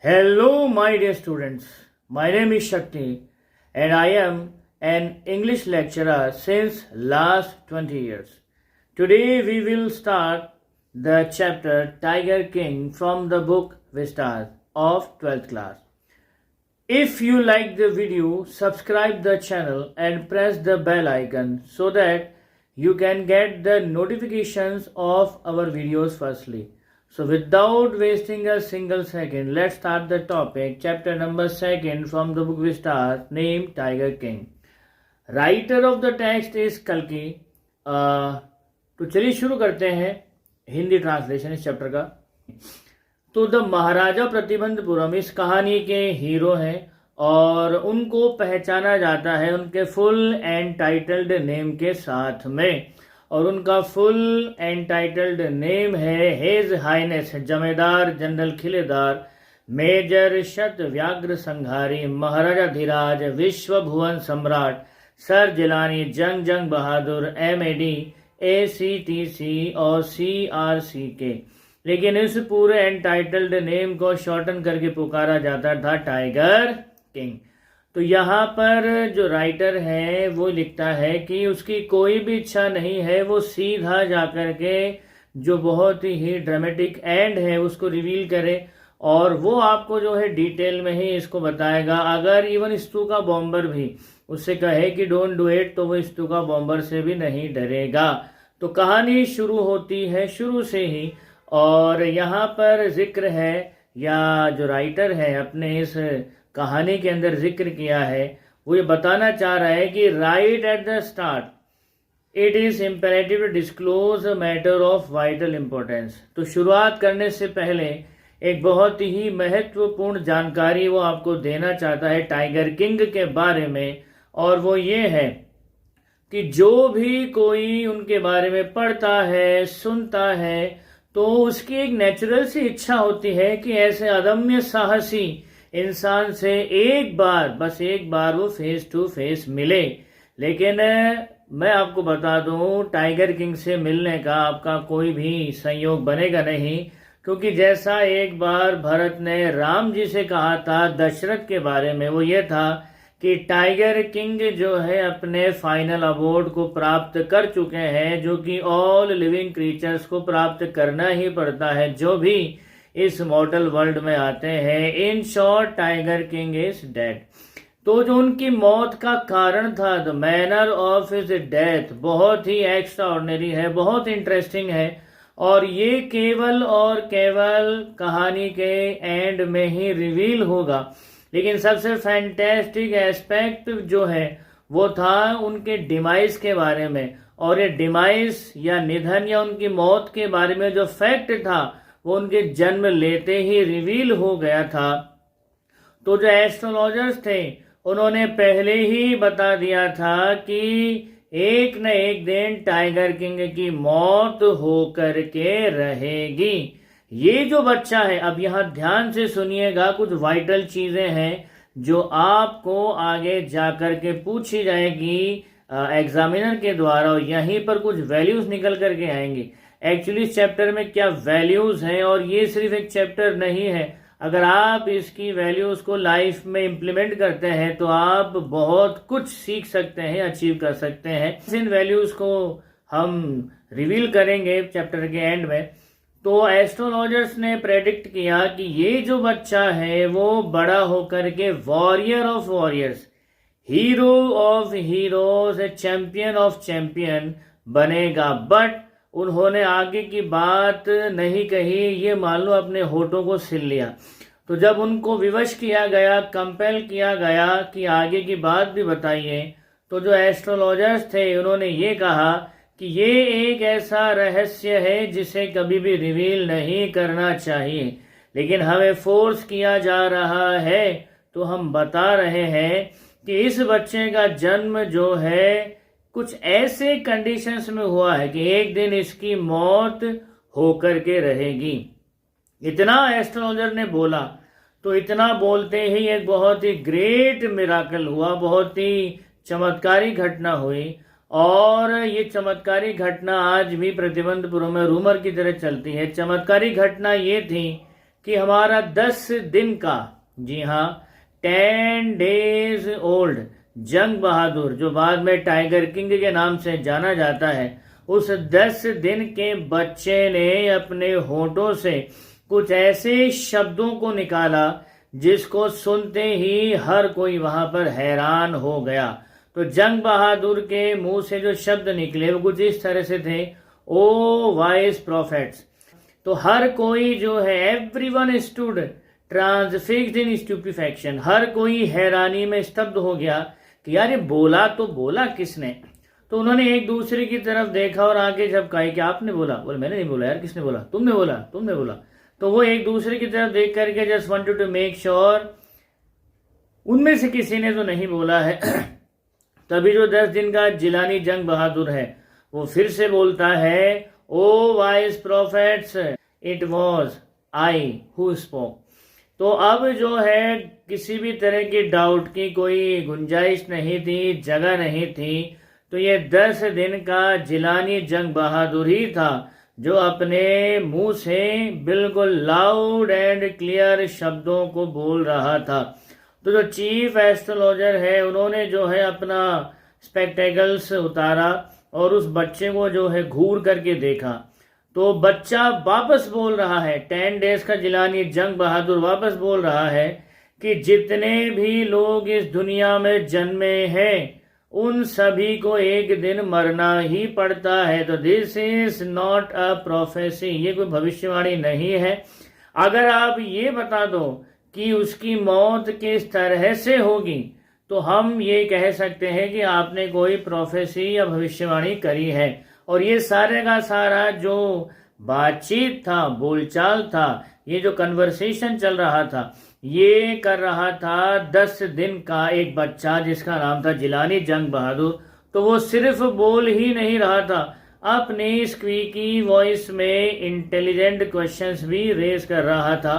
Hello, my dear students. My name is Shakti, and I am an English lecturer since last 20 years. Today, we will start the chapter Tiger King from the book Vistas of 12th class. If you like the video, subscribe the channel and press the bell icon so that you can get the notifications of our videos firstly. So without wasting a single second, let's start the topic, chapter number 2 from the book Vistas, named Tiger King. Writer of the text is Kalki. तो चलिए शुरू करते हैं Hindi translation इस chapter का। तो the महाराजा प्रतिबंधपुरम इस कहानी के हीरो हैं और उनको पहचाना जाता है उनके फुल एंड टाइटल्ड नेम के साथ में, और उनका फुल एंड टाइटल्ड नेम है हिज हाइनेस जमेदार जनरल खिलेदार मेजर शत व्याघ्र संघारी महाराजा धीराज विश्व भुवन सम्राट सर जिलानी जंग जंग बहादुर MAD ACTC और CRCK। लेकिन इस पूरे एंटाइटल्ड नेम को शॉर्टन करके पुकारा जाता था टाइगर किंग। तो यहाँ पर जो राइटर है वो लिखता है कि उसकी कोई भी इच्छा नहीं है वो सीधा जाकर के जो बहुत ही ड्रामेटिक एंड है उसको रिवील करे, और वो आपको जो है डिटेल में ही इसको बताएगा। अगर इवन स्तूका बॉम्बर भी उससे कहे कि डोंट डू इट तो वो स्तूका बॉम्बर से भी नहीं डरेगा। तो कहानी शुरू होती है शुरू से ही, और यहाँ पर जिक्र है या जो राइटर है अपने इस कहानी के अंदर जिक्र किया है वो ये बताना चाह रहा है कि right at the start it is imperative to disclose a matter of vital importance. तो शुरुआत करने से पहले एक बहुत ही महत्वपूर्ण जानकारी वो आपको देना चाहता है टाइगर किंग के बारे में, और वो ये है कि जो भी कोई उनके बारे में पढ़ता है सुनता है तो उसकी एक नेचुरल सी इच्छा होती है कि ऐसे अदम्य साहसी इंसान से एक बार बस एक बार वो फेस टू फेस मिले। लेकिन मैं आपको बता दूं टाइगर किंग से मिलने का आपका कोई भी संयोग बनेगा नहीं, क्योंकि जैसा एक बार भरत ने राम जी से कहा था दशरथ के बारे में वो ये था कि टाइगर किंग जो है अपने फाइनल अवॉर्ड को प्राप्त कर चुके हैं, जो कि ऑल लिविंग क्रीचर्स को प्राप्त करना ही पड़ता है जो भी इस मॉर्टल वर्ल्ड में आते हैं। In short tiger king is dead. तो जो उनकी मौत का कारण था, the manner of his death, बहुत ही एक्स्ट्रा ऑर्डिनरी है, बहुत इंटरेस्टिंग है, और ये केवल और केवल कहानी के एंड में ही रिवील होगा। लेकिन सबसे फैंटेस्टिक एस्पेक्ट जो है वो था उनके डिमाइस के बारे में, और ये डिमाइस या निधन या उनकी मौत के बारे में जो फैक्ट था वो उनके जन्म लेते ही रिवील हो गया था। तो जो एस्ट्रोलॉजर्स थे उन्होंने पहले ही बता दिया था कि एक न एक दिन टाइगर किंग की मौत होकर के रहेगी। ये जो बच्चा है, अब यहाँ ध्यान से सुनिएगा, कुछ वाइटल चीजें हैं जो आपको आगे जाकर के पूछी जाएगी एग्जामिनर के द्वारा, और यहीं पर कुछ वैल्यूज निकल करके आएंगी। एक्चुअली इस चैप्टर में क्या वैल्यूज हैं, और ये सिर्फ एक चैप्टर नहीं है, अगर आप इसकी वैल्यूज को लाइफ में इम्प्लीमेंट करते हैं तो आप बहुत कुछ सीख सकते हैं, अचीव कर सकते हैं। इन वैल्यूज को हम रिवील करेंगे चैप्टर के एंड में। तो एस्ट्रोलॉजर्स ने प्रेडिक्ट किया कि ये जो बच्चा है वो बड़ा होकर के warrior of warriors, hero of heroes, champion of champion बनेगा। बट उन्होंने आगे की बात नहीं कही, ये मान लो अपने होठों को सिल लिया। तो जब उनको विवश किया गया, कंपेल किया गया कि आगे की बात भी बताइए, तो जो एस्ट्रोलॉजर्स थे उन्होंने ये कहा कि ये एक ऐसा रहस्य है जिसे कभी भी रिवील नहीं करना चाहिए, लेकिन हमें फोर्स किया जा रहा है। तो हम बता रहे हैं कि इस बच्चे का जन्म जो है कुछ ऐसे कंडीशंस में हुआ है कि एक दिन इसकी मौत होकर के रहेगी। इतना एस्ट्रोलॉजर ने बोला, तो इतना बोलते ही एक बहुत ही ग्रेट मिराकल हुआ, बहुत ही चमत्कारी घटना हुई। और ये चमत्कारी घटना आज भी प्रतिबंधपुर में रूमर की तरह चलती है। चमत्कारी घटना ये थी कि हमारा 10 दिन का, जी हाँ 10 days ओल्ड जंग बहादुर, जो बाद में टाइगर किंग के नाम से जाना जाता है, उस 10 दिन के बच्चे ने अपने होठों से कुछ ऐसे शब्दों को निकाला जिसको सुनते ही हर कोई वहां पर हैरान हो गया। तो जंग बहादुर के मुंह से जो शब्द निकले वो कुछ इस तरह से थे, ओ वाइस प्रॉफिट्स। तो हर कोई जो है, एवरीवन स्टूड ट्रांसफिक्स्ड इन स्टूपिफैक्शन, हर कोई हैरानी में स्तब्ध हो गया कि यार ये बोला तो बोला किसने। तो उन्होंने एक दूसरे की तरफ देखा और आगे जब कहा कि आपने बोला, बोले मैंने नहीं बोला यार, किसने बोला, तुमने बोला, तुमने बोला। तो वो एक दूसरे की तरफ देख करके just wanted to make sure उनमें से किसी ने तो नहीं बोला है। तभी जो 10 दिन का जिलानी जंग बहादुर है वो फिर से बोलता है, O wise prophets, it was I who spoke. तो अब जो है किसी भी तरह की डाउट की कोई गुंजाइश नहीं थी, जगह नहीं थी। तो ये 10 दिन का जिलानी जंग बहादुर ही था जो अपने मुंह से बिल्कुल लाउड एंड क्लियर शब्दों को बोल रहा था। तो जो चीफ एस्ट्रोलॉजर है उन्होंने जो है अपना स्पेक्टेकल्स उतारा और उस बच्चे को जो है घूर करके देखा। तो बच्चा वापस बोल रहा है, 10 डेज का जिलानी जंग बहादुर वापस बोल रहा है कि जितने भी लोग इस दुनिया में जन्मे हैं उन सभी को एक दिन मरना ही पड़ता है। तो this is not a prophecy, ये कोई भविष्यवाणी नहीं है। अगर आप ये बता दो कि उसकी मौत किस तरह से होगी तो हम ये कह सकते हैं कि आपने कोई प्रोफेसी या भविष्यवाणी करी है। और ये सारे का सारा जो बातचीत था, बोलचाल था, ये जो कन्वर्सेशन चल रहा था, ये कर रहा था 10 दिन का एक बच्चा जिसका नाम था जिलानी जंग बहादुर। तो वो सिर्फ बोल ही नहीं रहा था, अपनी स्क्वीकी वॉइस में इंटेलिजेंट क्वेश्चंस भी रेज कर रहा था।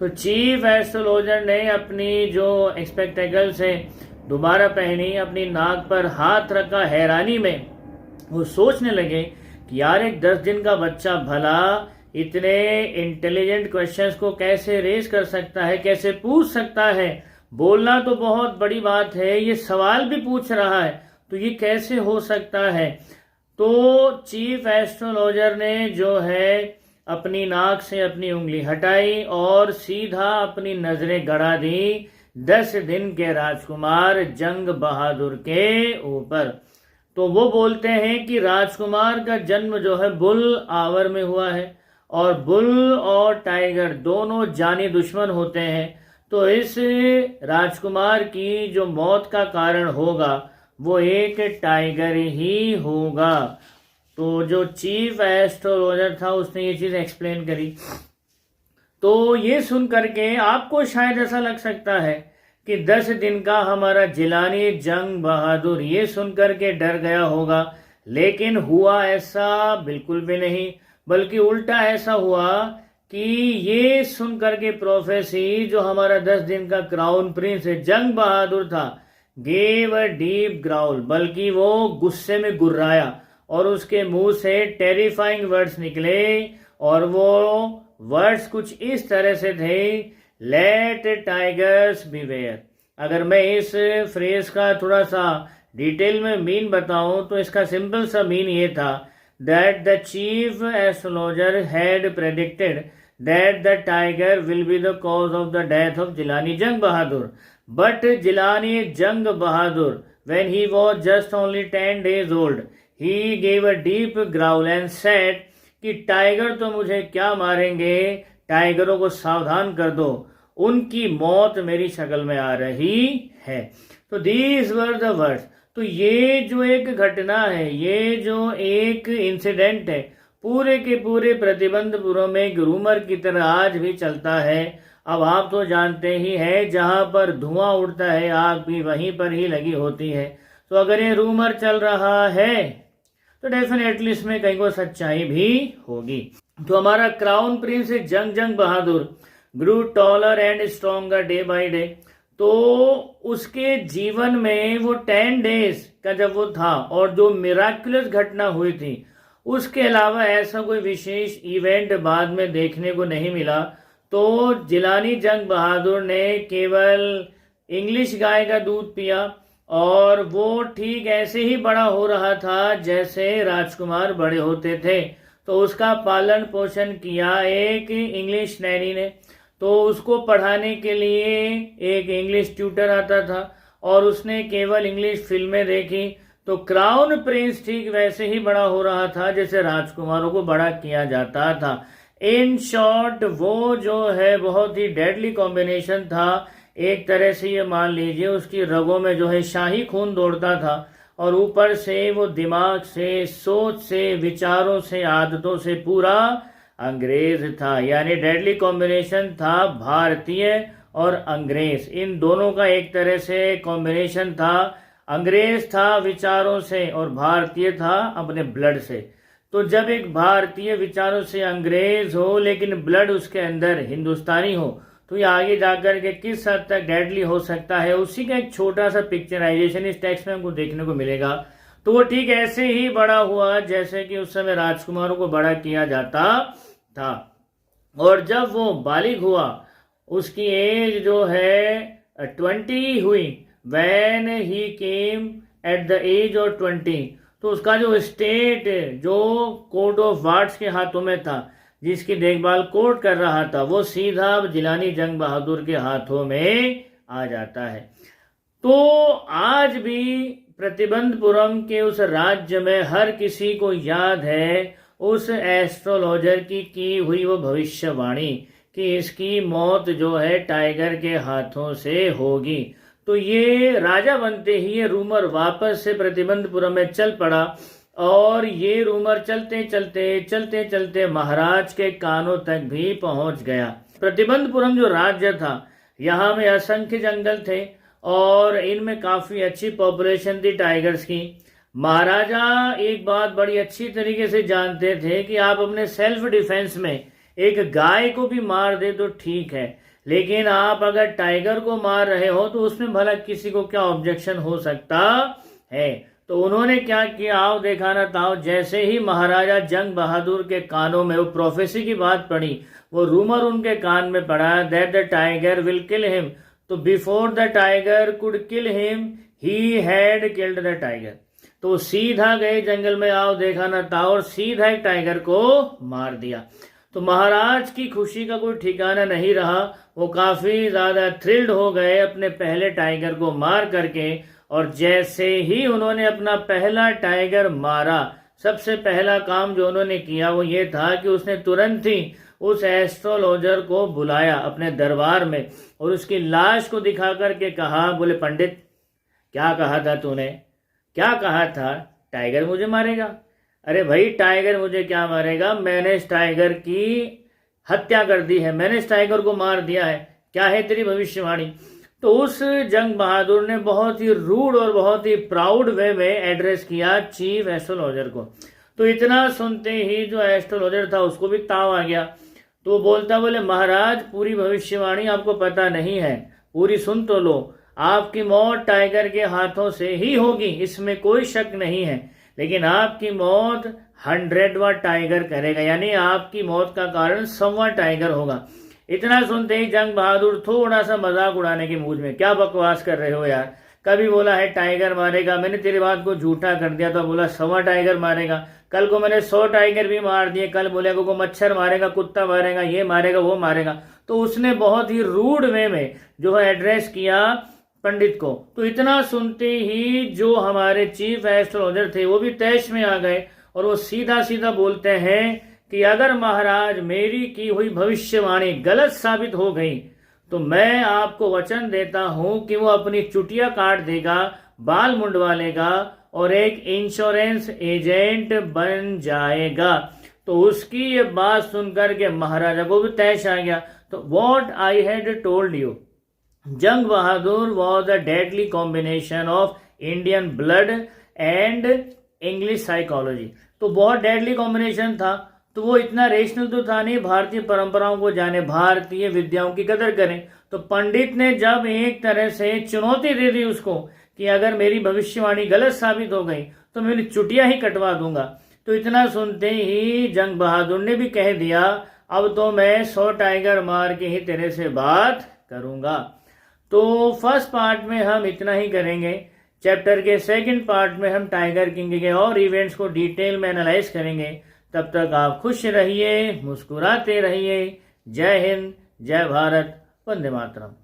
तो चीफ एस्ट्रोलॉजर ने अपनी जो स्पेक्टेकल्स है दोबारा पहनी, अपनी नाक पर हाथ रखा हैरानी में। वो सोचने लगे कि यार एक 10 दिन का बच्चा भला इतने इंटेलिजेंट क्वेश्चंस को कैसे रेज कर सकता है, कैसे पूछ सकता है। बोलना तो बहुत बड़ी बात है, ये सवाल भी पूछ रहा है, तो ये कैसे हो सकता है। तो चीफ एस्ट्रोलॉजर ने जो है अपनी नाक से अपनी उंगली हटाई और सीधा अपनी नजरें गड़ा दी 10 दिन के राजकुमार जंग बहादुर के ऊपर। तो वो बोलते हैं कि राजकुमार का जन्म जो है बुल आवर में हुआ है और बुल और टाइगर दोनों जानी दुश्मन होते हैं। तो इस राजकुमार की जो मौत का कारण होगा वो एक टाइगर ही होगा। तो जो चीफ एस्ट्रोलॉजर था उसने ये चीज एक्सप्लेन करी। तो ये सुन करके आपको शायद ऐसा लग सकता है कि 10 दिन का हमारा जिलानी जंग बहादुर ये सुनकर के डर गया होगा, लेकिन हुआ ऐसा बिल्कुल भी नहीं, बल्कि उल्टा ऐसा हुआ कि ये सुनकर के प्रोफेसी जो हमारा 10 दिन का क्राउन प्रिंस जंग बहादुर था गेव अ डीप ग्राउल, बल्कि वो गुस्से में गुर्राया और उसके मुंह से टेरिफाइंग वर्ड्स निकले। और वो वर्ड्स कुछ इस तरह से थे, लेट टाइगर्स बीवेयर। अगर मैं इस फ्रेज का थोड़ा सा डिटेल में मीन बताऊं तो इसका सिंपल सा मीन ये था that the chief astrologer had predicted that the tiger will be the cause of the death of Jilani Jang Bahadur. But Jilani Jang Bahadur, when he was just only 10 days old, he gave a deep growl and said कि tiger तो मुझे क्या मारेंगे, टाइगरों को सावधान कर दो, उनकी मौत मेरी शक्ल में आ रही है। तो these were the words। तो ये जो एक घटना है, ये जो एक इंसिडेंट है, पूरे के पूरे प्रतिबंधपुरों में एक रूमर की तरह आज भी चलता है। अब आप तो जानते ही हैं, जहां पर धुआं उड़ता है आग भी वहीं पर ही लगी होती है। तो अगर ये रूमर चल रहा है तो डेफिनेटली इसमें कहीं को सच्चाई भी होगी। तो हमारा crown prince Jang Bahadur grew taller and stronger day by day. तो उसके जीवन में वो 10 डेज का जब वो था और जो मिराक्युलस घटना हुई थी, उसके अलावा ऐसा कोई विशेष इवेंट बाद में देखने को नहीं मिला। तो जिलानी जंग बहादुर ने केवल इंग्लिश गाय का दूध पिया और वो ठीक ऐसे ही बड़ा हो रहा था जैसे राजकुमार बड़े होते थे। तो उसका पालन पोषण किया एक इंग्लिश नैनी ने। तो उसको पढ़ाने के लिए एक इंग्लिश ट्यूटर आता था और उसने केवल इंग्लिश फिल्में देखी। तो क्राउन प्रिंस ठीक वैसे ही बड़ा हो रहा था जैसे राजकुमारों को बड़ा किया जाता था। इन शॉर्ट वो जो है बहुत ही डेडली कॉम्बिनेशन था। एक तरह से ये मान लीजिए उसकी रगों में जो है शाही खून दौड़ता था और ऊपर से वो दिमाग से, सोच से, विचारों से, आदतों से पूरा अंग्रेज था। यानी डेडली कॉम्बिनेशन था भारतीय और अंग्रेज, इन दोनों का एक तरह से कॉम्बिनेशन था। अंग्रेज था विचारों से और भारतीय था अपने ब्लड से। तो जब एक भारतीय विचारों से अंग्रेज हो लेकिन ब्लड उसके अंदर हिंदुस्तानी हो तो ये आगे जाकर के किस हद तक डेडली हो सकता है, उसी का एक छोटा सा पिक्चराइजेशन इस टेक्स्ट में हमको देखने को मिलेगा। तो वो ठीक ऐसे ही बड़ा हुआ जैसे कि उस समय राजकुमारों को बड़ा किया जाता था। और जब वो बालिग हुआ, उसकी एज जो है 20 हुई, when he came at the age of 20, तो उसका जो स्टेट जो कोर्ट ऑफ वार्ड्स के हाथों में था, जिसकी देखभाल कोर्ट कर रहा था, वो सीधा जिलानी जंग बहादुर के हाथों में आ जाता है। तो आज भी प्रतिबंधपुरम के उस राज्य में हर किसी को याद है उस एस्ट्रोलॉजर की हुई वो भविष्यवाणी कि इसकी मौत जो है टाइगर के हाथों से होगी। तो ये राजा बनते ही ये रूमर वापस से प्रतिबंधपुरम में चल पड़ा और ये रूमर चलते चलते महाराज के कानों तक भी पहुंच गया। प्रतिबंधपुरम जो राज्य था, यहाँ में असंख्य जंगल थे और इनमें काफी अच्छी पॉपुलेशन थी टाइगर्स की। महाराजा एक बात बड़ी अच्छी तरीके से जानते थे कि आप अपने सेल्फ डिफेंस में एक गाय को भी मार दे तो ठीक है, लेकिन आप अगर टाइगर को मार रहे हो तो उसमें भला किसी को क्या ऑब्जेक्शन हो सकता है। तो उन्होंने क्या किया, आओ दिखाना था। जैसे ही महाराजा जंग बहादुर के कानों में वो प्रोफेसी की बात पड़ी, वो रूमर उनके कान में पड़ा that the tiger will kill him, तो before the tiger could kill him he had killed the tiger. तो सीधा गए जंगल में, आओ दिखाना था, और सीधा एक टाइगर को मार दिया। तो महाराज की खुशी का कोई ठिकाना नहीं रहा। वो काफी ज्यादा थ्रिल्ड हो गए अपने पहले टाइगर को मार करके। और जैसे ही उन्होंने अपना पहला टाइगर मारा, सबसे पहला काम जो उन्होंने किया वो ये था कि उसने तुरंत ही उस एस्ट्रोलॉजर को बुलाया अपने दरबार में और उसकी लाश को दिखा करके कहा, बोले पंडित क्या कहा था तूने, क्या कहा था, टाइगर मुझे मारेगा? अरे भाई टाइगर मुझे क्या मारेगा, मैंने इस टाइगर की हत्या कर दी है, मैंने इस टाइगर को मार दिया है, क्या है तेरी भविष्यवाणी? तो उस जंग बहादुर ने बहुत ही रूड और बहुत ही प्राउड वे में एड्रेस किया चीफ एस्ट्रोलॉजर को। तो इतना सुनते ही जो एस्ट्रोलॉजर था उसको भी ताव आ गया। तो वो बोलता, बोले महाराज पूरी भविष्यवाणी आपको पता नहीं है, पूरी सुन तो लो। आपकी मौत टाइगर के हाथों से ही होगी, इसमें कोई शक नहीं है, लेकिन आपकी मौत 100वां टाइगर करेगा, यानी आपकी मौत का कारण 100वां टाइगर होगा। इतना सुनते ही जंग बहादुर थोड़ा सा मजाक उड़ाने के मूड में, क्या बकवास कर रहे हो यार, कभी बोला है टाइगर मारेगा, मैंने तेरी बात को झूठा कर दिया, तो बोला 100वां टाइगर मारेगा, कल को मैंने 100 टाइगर भी मार दिए, कल बोलेगा को मच्छर मारेगा, कुत्ता मारेगा, ये मारेगा, वो मारेगा। तो उसने बहुत ही रूड वे में जो है एड्रेस किया पंडित को। तो इतना सुनते ही जो हमारे चीफ एस्ट्रोलॉजर थे वो भी तैश में आ गए और वो सीधा सीधा बोलते हैं कि अगर महाराज मेरी की हुई भविष्यवाणी गलत साबित हो गई तो मैं आपको वचन देता हूं कि वो अपनी चुटिया काट देगा, बाल मुंडवा लेगा और एक इंश्योरेंस एजेंट बन जाएगा। तो उसकी ये बात सुनकर के महाराजा को भी तैश आ गया। तो what I had told you, Jang Bahadur was a deadly combination of Indian blood and English psychology. तो बहुत डेडली कॉम्बिनेशन था। तो वो इतना रेशनल तो था नहीं, भारतीय परंपराओं को जाने, भारतीय विद्याओं की कदर करें। तो पंडित ने जब एक तरह से चुनौती दे दी उसको कि अगर मेरी भविष्यवाणी गलत साबित हो गई तो मेरी चुटिया ही कटवा दूंगा। तो इतना सुनते ही जंग बहादुर ने भी कह दिया, अब तो मैं 100 टाइगर मार के ही तेरे से बात करूंगा। तो फर्स्ट पार्ट में हम इतना ही करेंगे। चैप्टर के सेकंड पार्ट में हम टाइगर किंग के और इवेंट्स को डिटेल में एनालाइज करेंगे। तब तक आप खुश रहिए, मुस्कुराते रहिए। जय हिंद, जय भारत, वंदे मातरम।